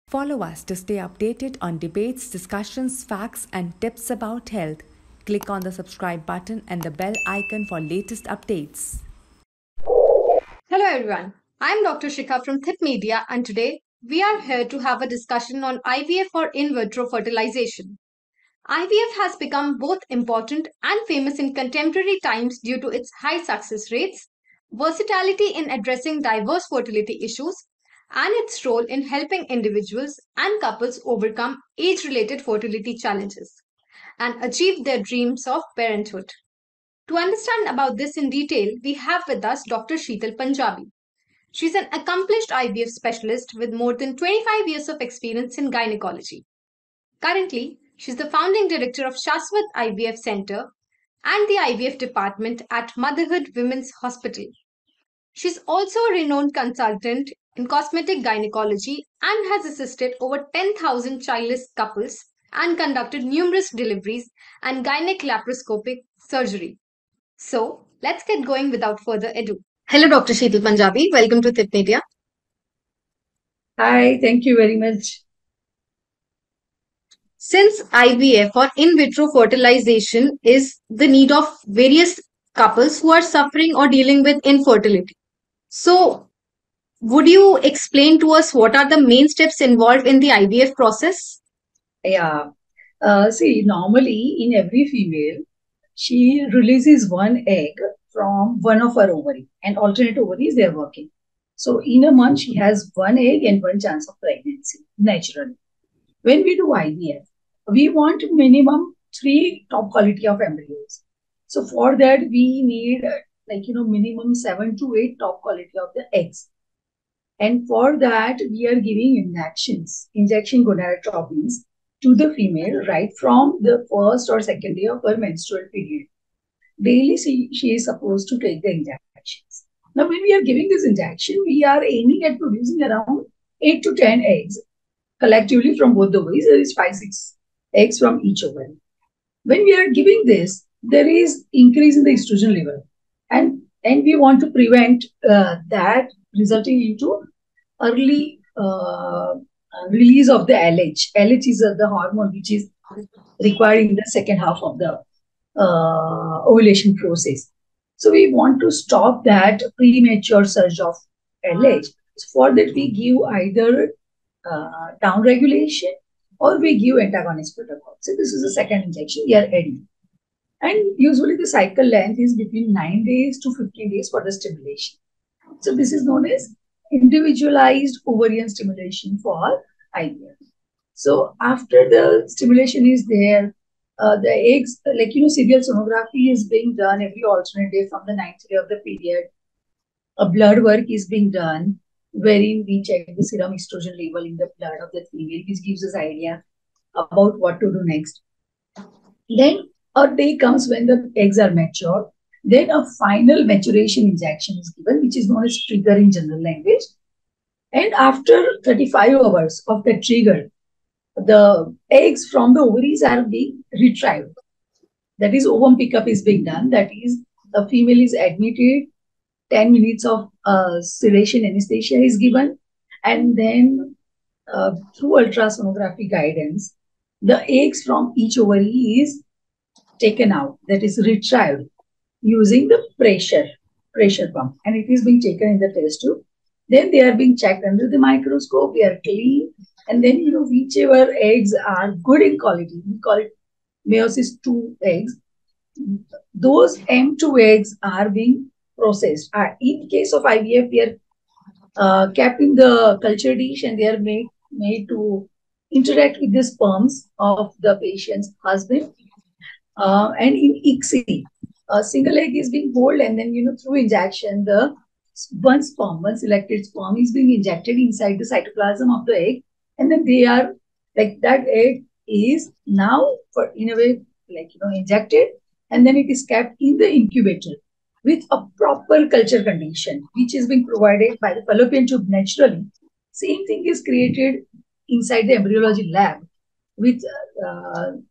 Follow us to stay updated on debates, discussions, facts, and tips about health. Click on the subscribe button and the bell icon for latest updates. Hello everyone, I am Dr. Shikha from THIP Media and today we are here to have a discussion on IVF or in vitro fertilization. IVF has become both important and famous in contemporary times due to its high success rates, versatility in addressing diverse fertility issues, and its role in helping individuals and couples overcome age related fertility challenges and achieve their dreams of parenthood. To understand about this in detail, we have with us Dr. Shital Punjabi. She's an accomplished IVF specialist with more than 25 years of experience in gynecology. Currently, she's the founding director of Shashwat IVF Center and the IVF Department at Motherhood Women's Hospital. She's also a renowned consultant in cosmetic gynecology and has assisted over 10,000 childless couples and conducted numerous deliveries and gynec laparoscopic surgery. So, let's get going without further ado. Hello, Dr. Shital Punjabi. Welcome to THIP Media. Hi, thank you very much. Since IVF or in vitro fertilization is the need of various couples who are suffering or dealing with infertility. So, would you explain to us what are the main steps involved in the IVF process? Yeah. See, normally in every female, she releases one egg from one of her ovary, and alternate ovaries they are working. So in a month, she has one egg and one chance of pregnancy naturally. When we do IVF, we want minimum 3 top quality of embryos. So for that, we need minimum 7 to 8 top quality of the eggs. And for that, we are giving injection gonadotropins to the female right from the first or second day of her menstrual period. Daily, she is supposed to take the injections. Now, when we are giving this injection, we are aiming at producing around 8 to 10 eggs collectively from both the ovaries. There is 5-6 eggs from each ovary. When we are giving this, there is increase in the estrogen level, and we want to prevent that resulting into early release of the LH. LH is the hormone which is required in the second half of the ovulation process. So we want to stop that premature surge of LH. So for that, we give either down regulation or we give antagonist protocol. So this is the second injection we are adding. And usually the cycle length is between 9 days to 15 days for the stimulation. So this is known as individualized ovarian stimulation for IVF. So after the stimulation is there, the eggs, serial sonography is being done every alternate day from the 9th day of the period. A blood work is being done wherein we check the serum estrogen level in the blood of the female, which gives us idea about what to do next. Then a day comes when the eggs are mature. Then a final maturation injection is given, which is known as trigger in general language. And after 35 hours of the trigger, the eggs from the ovaries are being retrieved. That is, ovum pickup is being done. That is, the female is admitted, 10 minutes of sedation anesthesia is given, and then through ultrasonography guidance, the eggs from each ovary is taken out, that is retrieved using the pressure pump, and it is being taken in the test tube. Then they are being checked under the microscope. They are clean, and then whichever eggs are good in quality, we call it meiosis 2 eggs. Those M2 eggs are being processed. In case of IVF, they are kept in the culture dish and they are made to interact with the sperms of the patient's husband. And in ICSI, a single egg is being held, and then through injection, the one selected sperm is being injected inside the cytoplasm of the egg, and then they are that egg is now in a way injected, and then it is kept in the incubator with a proper culture condition, which is being provided by the fallopian tube naturally. Same thing is created inside the embryology lab with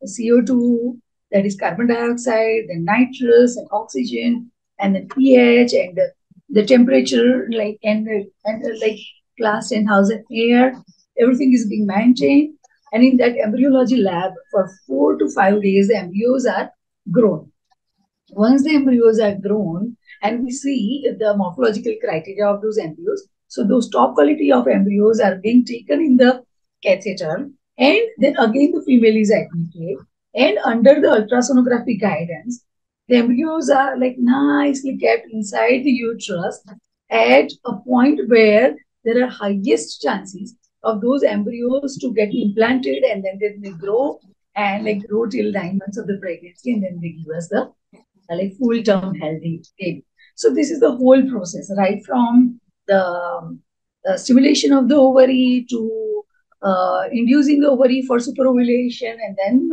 CO2, that is carbon dioxide, then nitrous and oxygen, and then pH and the temperature, class 10,000 air, everything is being maintained. And in that embryology lab, for 4 to 5 days, the embryos are grown. Once the embryos are grown, and we see the morphological criteria of those embryos, so those top quality of embryos are being taken in the catheter, and then again the female is admitted, and under the ultrasonography guidance, the embryos are like nicely kept inside the uterus at a point where there are highest chances of those embryos to get implanted, and then they grow and like grow till 9 months of the pregnancy, and then they give us the like full term healthy baby. So this is the whole process, right from the stimulation of the ovary to inducing the ovary for superovulation, and then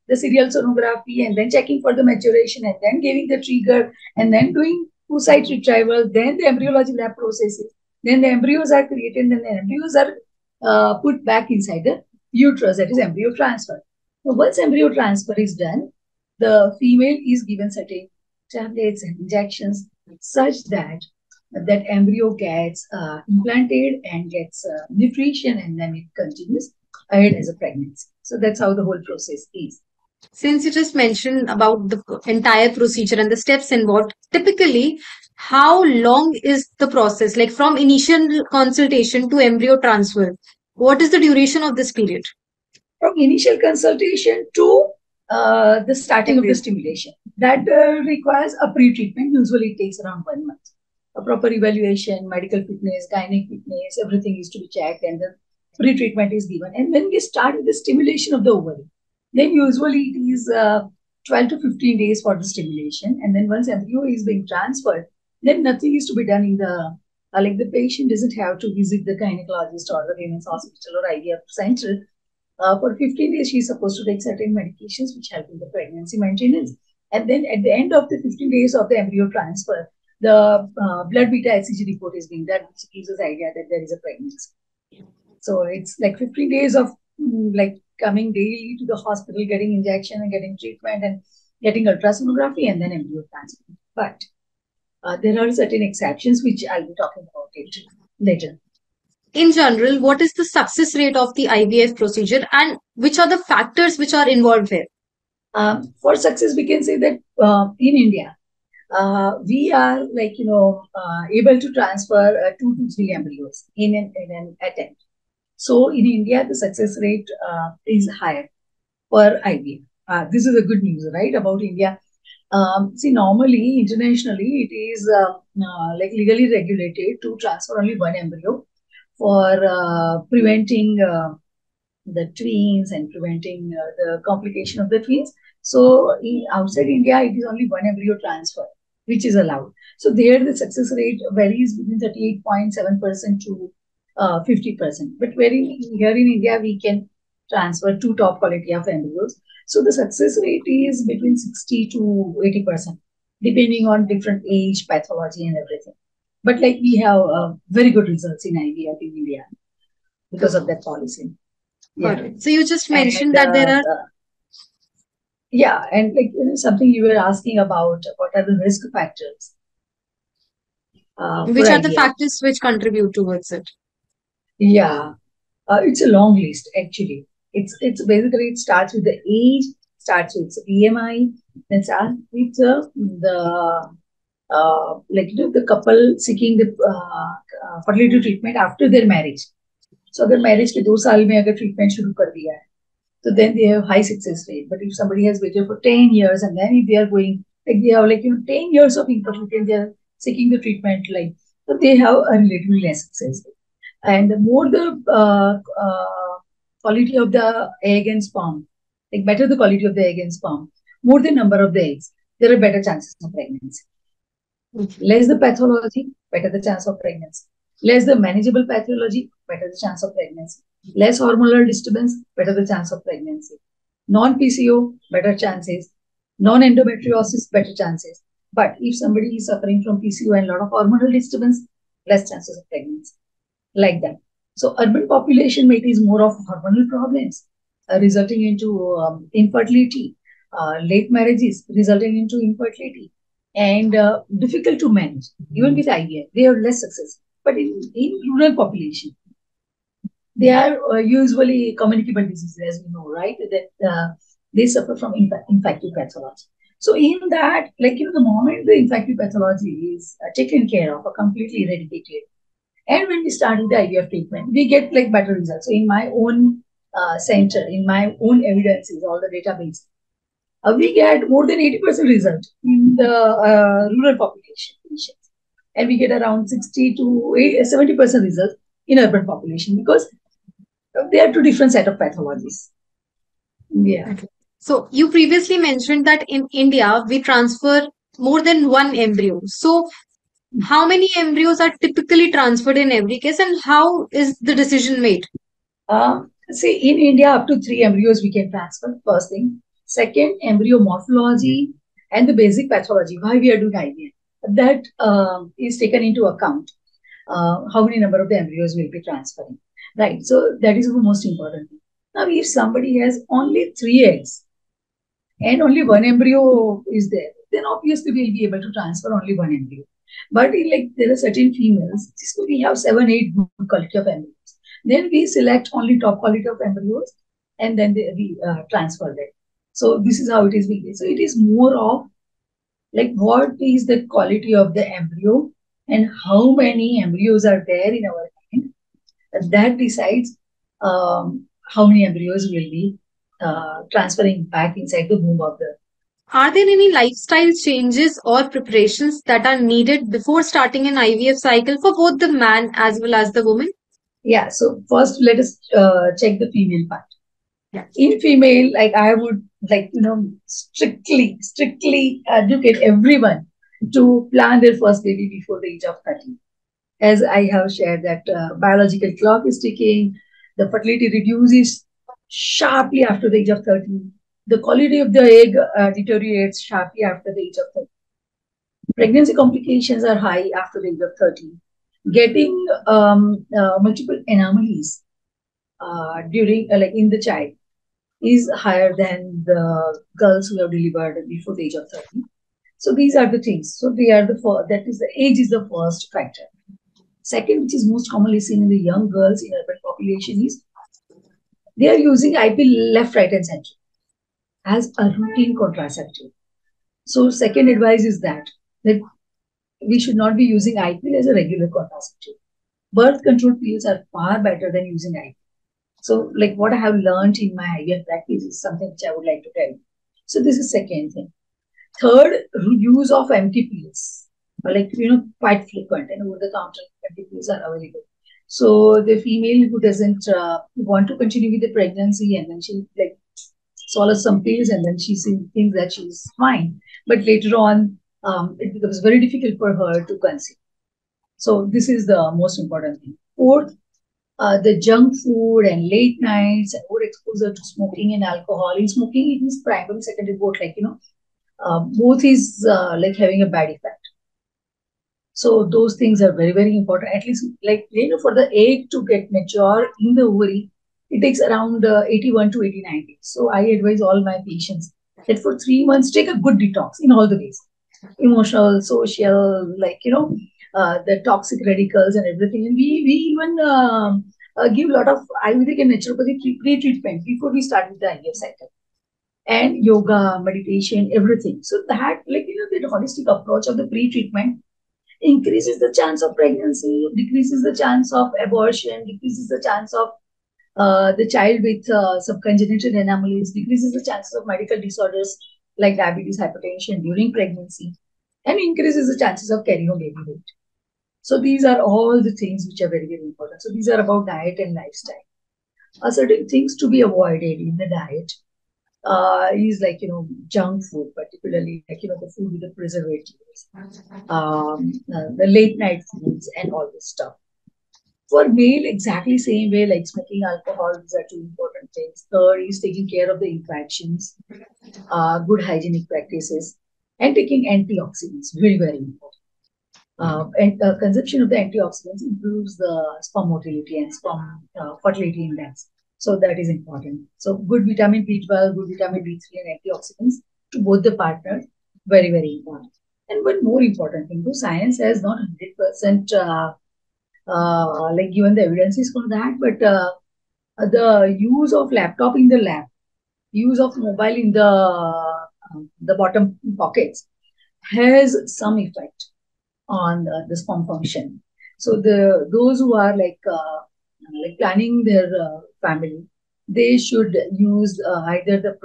the serial sonography, and then checking for the maturation, and then giving the trigger, and then doing oocyte retrieval, then the embryology lab processes, then the embryos are created, then the embryos are put back inside the uterus, that is embryo transfer. So once embryo transfer is done, the female is given certain tablets and injections such that that embryo gets implanted and gets nutrition, and then it continues ahead as a pregnancy. So that's how the whole process is. Since you just mentioned about the entire procedure and the steps involved, typically, how long is the process? Like from initial consultation to embryo transfer, what is the duration of this period? From initial consultation to the starting of the stimulation, that requires a pre-treatment. Usually it takes around 1 month. A proper evaluation, medical fitness, gynec fitness, everything is to be checked, and the pre-treatment is given. And when we start with the stimulation of the ovary, then usually it is 12 to 15 days for the stimulation. And then once embryo is being transferred, then nothing is to be done in the, like the patient doesn't have to visit the gynecologist or the women's hospital or IVF center. For 15 days, she is supposed to take certain medications which help in the pregnancy maintenance. And then at the end of the 15 days of the embryo transfer, the blood beta HCG report is being done, which gives us idea that there is a pregnancy. So it's like 15 days of like coming daily to the hospital, getting injection and getting treatment and getting ultrasonography, and then embryo transfer. But there are certain exceptions which I'll be talking about it later. In general, what is the success rate of the IVF procedure, and which are the factors which are involved here? For success, we can say that in India, we are like, able to transfer 2 to 3 embryos in an attempt. So in India, the success rate is higher for IVF. This is a good news, right, about India. See, normally, internationally, it is like legally regulated to transfer only 1 embryo for preventing the twins and preventing the complication of the twins. So outside India, it is only 1 embryo transfer, which is allowed. So there the success rate varies between 38.7% to 50%. But here in India, we can transfer 2 top quality of embryos. So the success rate is between 60 to 80%, depending on different age, pathology, and everything. But like we have very good results in IVF in India because of that policy. Yeah. So you just mentioned that there are and like something you were asking about, what are the risk factors? Which are the factors which contribute towards it? Yeah, it's a long list actually. It's basically, it starts with the age, starts with BMI, then starts with the the couple seeking the fertility treatment after their marriage. So अगर marriage के 2 साल में अगर treatment शुरू कर दिया है, so then they have high success rate. But if somebody has waited for 10 years, and then if they are going, like they have 10 years of infertility and they are seeking the treatment, so they have a relatively less success rate. And the more the quality of the egg and sperm, like better the quality of the egg and sperm, more the number of the eggs, there are better chances of pregnancy. Less the pathology, better the chance of pregnancy. Less the manageable pathology, better the chance of pregnancy. Less hormonal disturbance, better the chance of pregnancy. Non-PCO, better chances. Non-endometriosis, better chances. But if somebody is suffering from PCO and a lot of hormonal disturbance, less chances of pregnancy. Like that. So urban population maybe is more of hormonal problems, resulting into infertility. Late marriages resulting into infertility. And difficult to manage. Even with IVF, they are less successful. But in rural population, They are usually communicable diseases, as we know, right? That they suffer from infective pathology. So in that, like, the moment the infective pathology is taken care of or completely eradicated, and when we start with the IVF treatment, we get like better results. So in my own center, in my own evidences, all the database, we get more than 80% result in the rural population patients. And we get around 60 to 70% result in urban population, because they are two different set of pathologies. Yeah. Okay. So you previously mentioned that in India we transfer more than one embryo. So how many embryos are typically transferred in every case, and how is the decision made? See, in India, up to 3 embryos we can transfer, first thing. Second, embryo morphology and the basic pathology, why we are doing IVF. That is taken into account. How many number of the embryos will be transferring. Right. So that is the most important thing. Now, if somebody has only 3 eggs and only one embryo is there, then obviously we'll be able to transfer only one embryo. But like there are certain females, so we have 7, 8 good quality of embryos. Then we select only top quality of embryos, and then we transfer them. So this is how it is being. So it is more of like what is the quality of the embryo and how many embryos are there in our hand. That decides how many embryos will be transferring back inside the womb of the. Are there any lifestyle changes or preparations that are needed before starting an IVF cycle for both the man as well as the woman? Yeah, so first let us check the female part. Yeah. In female, like I would like, strictly educate everyone to plan their first baby before the age of 30. As I have shared that biological clock is ticking, the fertility reduces sharply after the age of 30. The quality of the egg deteriorates sharply after the age of 30. Pregnancy complications are high after the age of 30. Getting multiple anomalies during like in the child is higher than the girls who have delivered before the age of 30. So these are the things. So they are the first, that is the age is the first factor. Second, which is most commonly seen in the young girls in urban population, is they are using IP left, right, and center as a routine contraceptive. So second advice is that we should not be using IP as a regular contraceptive. Birth control pills are far better than using IP. So, like what I have learned in my IVF practice is something which I would like to tell you. So, this is second thing. Third, use of empty pills, like quite frequent, and over the counter empty pills are available. So, the female who doesn't want to continue with the pregnancy, and then she like swallows some pills, and then she thinks that she's fine, but later on, it becomes very difficult for her to conceive. So, this is the most important thing. Fourth, the junk food and late nights and overexposure to smoking and alcohol. In smoking, it is primary, secondary, both both is like having a bad effect. So those things are very, very important. At least for the egg to get mature in the ovary, it takes around 81 to 89 days. So I advise all my patients that for 3 months, take a good detox in all the ways, emotional, social, the toxic radicals and everything. And we even give a lot of Ayurvedic and naturopathy pre-treatment before we start with the IVF cycle. And yoga, meditation, everything. So that, that holistic approach of the pre-treatment increases the chance of pregnancy, decreases the chance of abortion, decreases the chance of the child with some congenital anomalies, decreases the chances of medical disorders like diabetes, hypertension during pregnancy, and increases the chances of carrying a baby weight. So these are all the things which are very, very important. So these are about diet and lifestyle. Certain things to be avoided in the diet is junk food, particularly the food with the preservatives, the late night foods and all this stuff. For male, exactly same way, like smoking, alcohol, these are two important things. Third is taking care of the infections, good hygienic practices, and taking antioxidants, very, very important. And consumption of the antioxidants improves the sperm motility and sperm fertility index. So that is important. So good vitamin B12, good vitamin D3 and antioxidants to both the partners, very, very important. And one more important thing, though science has not 100% given the evidences for that, but the use of laptop in the lab, use of mobile in the bottom pockets has some effect on the sperm function. So those who are like planning their family, they should use either the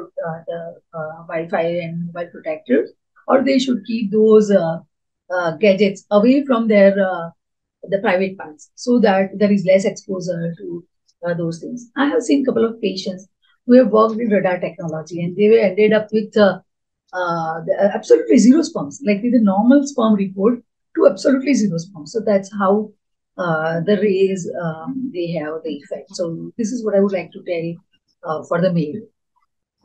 Wi-Fi and mobile protectors, or they should keep those gadgets away from their the private parts, so that there is less exposure to those things. I have seen a couple of patients who have worked with radar technology, and they were ended up with absolutely zero sperms, like with a normal sperm report to absolutely zero sperms. So that's how the rays they have the effect. So this is what I would like to tell for the male.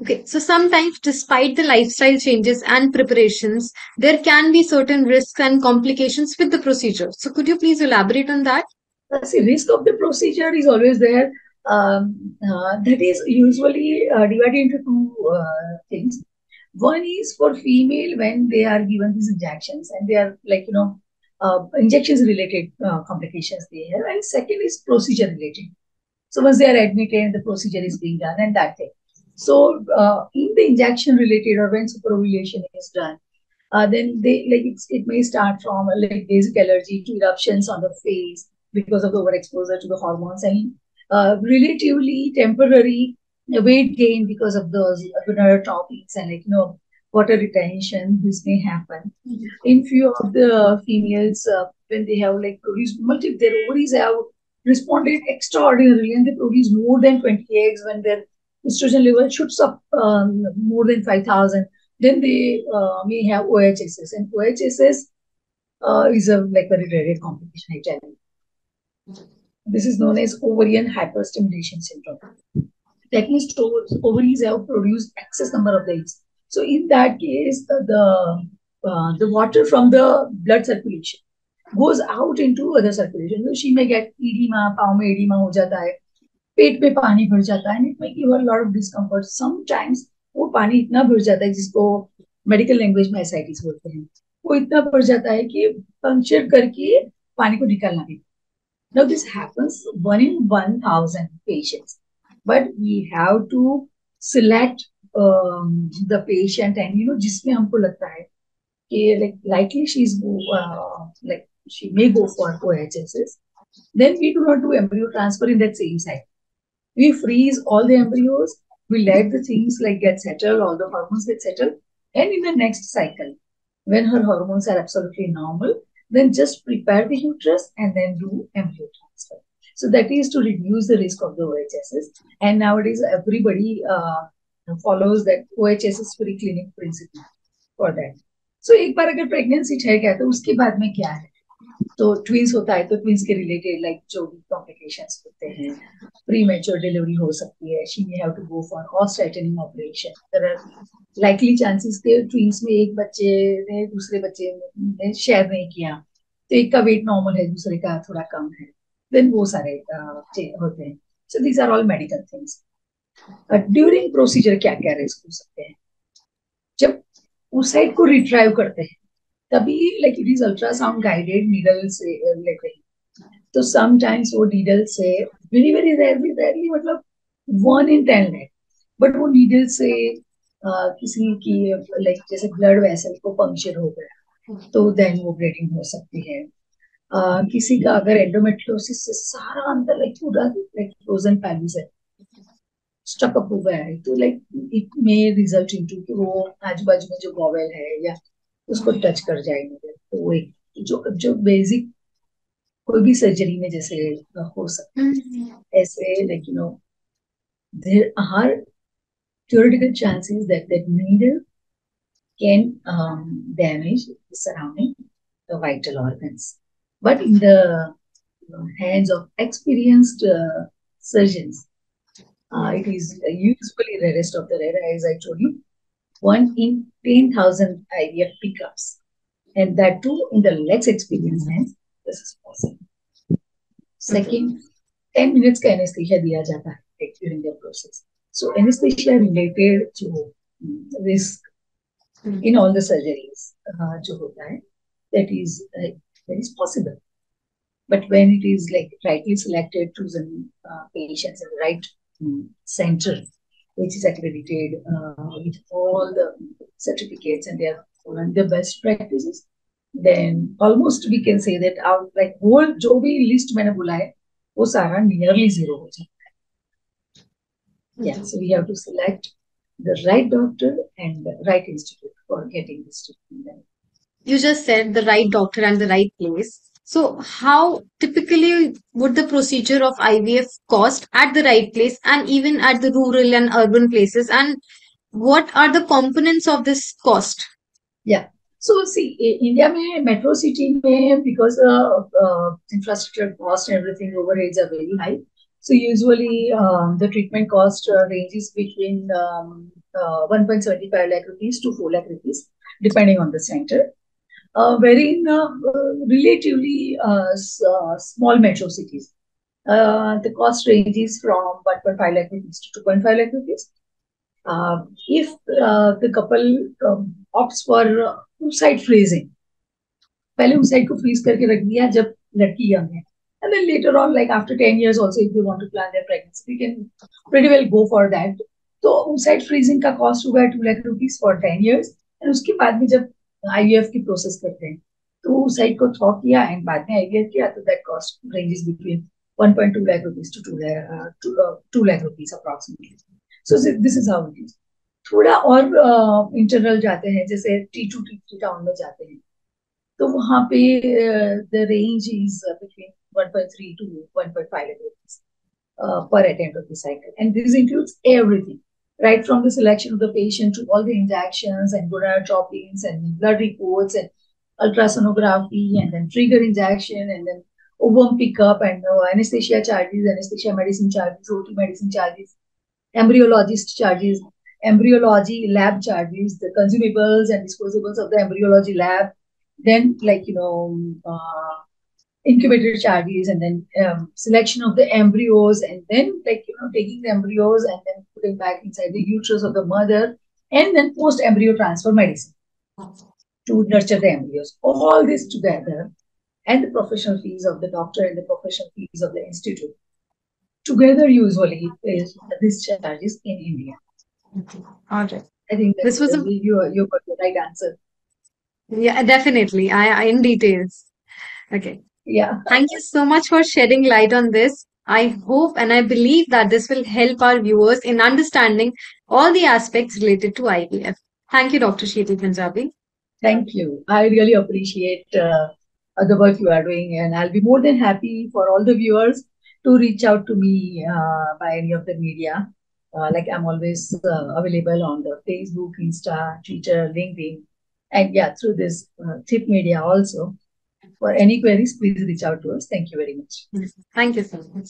Okay, so sometimes, despite the lifestyle changes and preparations, there can be certain risks and complications with the procedure. So, could you please elaborate on that? See, risk of the procedure is always there. That is usually divided into two things. One is for female when they are given these injections, and they are like, injections related complications they have. And second is procedure related. So once they are admitted, the procedure is being done and that thing. So in the injection related or when superovulation is done, then they like it may start from like basic allergy to eruptions on the face because of the overexposure to the hormones, and relatively temporary weight gain because of those other topics, and water retention. This may happen in few of the females when they have like produced multiple, their ovaries have responded extraordinarily and they produce more than 20 eggs when their estrogen level shoots up more than 5,000. Then they may have OHSS, and OHSS is a like very rare complication, I tell you. This is known as ovarian hyperstimulation syndrome. That means ovaries have produced excess number of eggs. So in that case, the water from the blood circulation goes out into other circulation. So she may get edema, पाँव में edema हो जाता है, पेट पे पानी भर जाता है, and it may give her a lot of discomfort. Sometimes वो पानी इतना भर जाता है जिसको मेडिकल लैंग्वेज में एसाइटिस बोलते हैं, वो इतना भर जाता है कि पंक्चर करके पानी को निकालना भी. Now this happens 1 in 1,000 patients, but we have to select the patient, and जिसमें हमको लगता है कि like likely like she may go for OHSS. Then we do not do embryo transfer in that same site. We freeze all the embryos, we let the things like get settled, all the hormones get settled, and in the next cycle, when her hormones are absolutely normal, then just prepare the uterus and then do embryo transfer. So that is to reduce the risk of the OHSS. And nowadays, everybody follows that OHSS free clinic principle for that. So एक बार अगर pregnancy ठहर गया तो उसके बाद में क्या है? तो ट्विंस होता है तो ट्विंस के रिलेटेड लाइक जो भी कॉम्प्लिकेशंस होते हैं, प्रीमेच्योर डिलीवरी हो सकती है, she may have to go for horse tightening operation. There are likely chances के ट्विंस में एक बच्चे ने दूसरे बच्चे ने शेयर नहीं किया, तो एक का वेट नॉर्मल है, दूसरे का थोड़ा कम है, देन वो सारे होते हैं. So these are all medical things. During procedure क्या क्या रिस्क हो सकते हैं? जब उस साइड को रिट्राइव करते हैं तभी like it is ultrasound guided needle से लेते हैं, तो समटाइम्स वो नीडल से वेरी वेरी रेयरली मतलब 1 in 10 लाइक, बट वो नीडल से किसी की लाइक जैसे ब्लड वेसल को पंक्चर हो गया तो देन वो ब्लीडिंग हो सकती है. किसी का अगर एंडोमेट्रियोसिस से सारा अंदर लाइक पूरा लाइक फ्रोजन पैलिस है, स्टक अप हो गया है, तो like it may result into कि वो आजू बाजू में जो बॉवेल है या उसको टच कर जाएंगे, तो वो एक जो बेसिक कोई भी सर्जरी में जैसे हो सकता है, ऐसे like there are theoretical chances that that needle can damage the surrounding the vital organs, but in the hands of experienced surgeons, it is usually rarest of the rare, as I told you, 1 in 10,000 IVF pickups, and that too in the less experienced hands. This is possible. Second, 10 minutes का anesthesia दिया जाता है during the process. So anesthesia related to risk in all the surgeries जो होता है, that is possible. But when it is like rightly selected, chosen patients in the right center, which is accredited with all the certificates and they are following the best practices, then almost we can say that our like whole जो भी list मैंने बोला है वो सारा nearly zero हो जाता है. Yeah, so we have to select the right doctor and the right institute for getting this treatment. You just said the right doctor and the right place. So, how typically would the procedure of IVF cost at the right place and even at the rural and urban places? And what are the components of this cost? Yeah. So see, India में metro city में because infrastructure cost and everything overheads are very high. So usually the treatment cost ranges between 1.75 lakh rupees to 4 lakh rupees, depending on the center. Wherein relatively small metro cities, the cost ranges from 1.5 lakh rupees to 2.5 lakh rupees. If the couple opts for oocyte freezing, पहले oocyte को freeze करके रख दिया जब लड़की young है, and then later on, like after 10 years also, if they want to plan their pregnancy, we can pretty well go for that. तो oocyte freezing का cost होगा 2 lakh rupees for 10 years, and उसके बाद में जब IVF की process करते हैं, तो oocyte को thaw किया and बाद में IVF किया, तो that cost ranges between 1.2 lakh rupees to 2 lakh rupees approximately. So this is how it is. थोड़ा और इंटरनल जाते हैं, जैसे T2 T3 टाउन में जाते हैं, तो वहां पे the range is between 1.3 to 1.5 lakh rupees per attempt of the cycle, and this includes everything, right from the selection of the patient to all the injections and gonadotropins and blood reports and ultrasonography and then trigger injection and then ovum pickup and anesthesia charges, anesthesia medicine charges, OT medicine charges, embryologist charges, embryology lab charges, the consumables and disposables of the embryology lab, then incubator charges, and then selection of the embryos, and then taking the embryos and then putting back inside the uterus of the mother, and then post embryo transfer medicine to nurture the embryos. All this together, and the professional fees of the doctor and the professional fees of the institute together usually is these charges in India. Okay. All right. I think This was you got the right answer. Yeah, definitely. I in details. Okay. Yeah. Thank you so much for shedding light on this. I hope and I believe that this will help our viewers in understanding all the aspects related to IVF. Thank you, Dr. Shital Punjabi. Thank you. I really appreciate the work you are doing, and I'll be more than happy for all the viewers to reach out to me by any of the media. Like I'm always available on the Facebook, Insta, Twitter, LinkedIn, and yeah, through this THIP Media also. For any queries, please reach out to us. Thank you very much. Thank you so much.